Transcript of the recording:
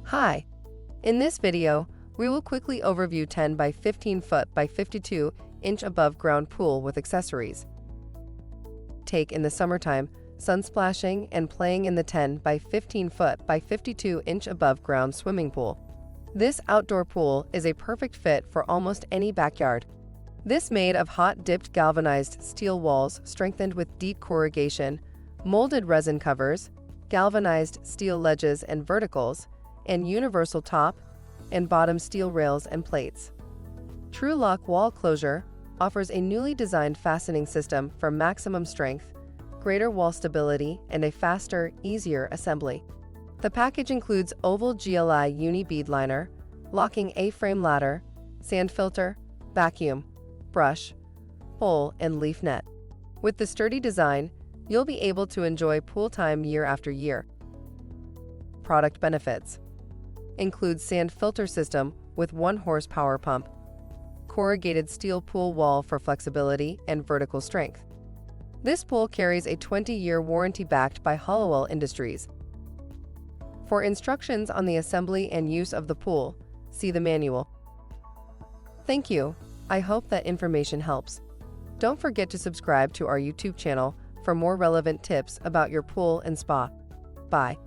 Hi! In this video, we will quickly overview 10 by 15 foot by 52 inch above ground pool with accessories. Take in the summertime, sunsplashing and playing in the 10 by 15 foot by 52 inch above ground swimming pool. This outdoor pool is a perfect fit for almost any backyard. This made of hot-dipped galvanized steel walls strengthened with deep corrugation, molded resin covers, galvanized steel ledges and verticals, and universal top and bottom steel rails and plates. Tru-Lock wall closure offers a newly designed fastening system for maximum strength, greater wall stability, and a faster, easier assembly. The package includes oval GLI Uni-Bead Liner, locking A-frame ladder, sand filter, vacuum, brush, hole, and leaf net. With the sturdy design, you'll be able to enjoy pool time year after year. Product benefits includes sand filter system with 1 horsepower pump, corrugated steel pool wall for flexibility and vertical strength. This pool carries a 20-year warranty backed by Hollowell Industries. For instructions on the assembly and use of the pool, see the manual. Thank you. I hope that information helps. Don't forget to subscribe to our YouTube channel for more relevant tips about your pool and spa. Bye.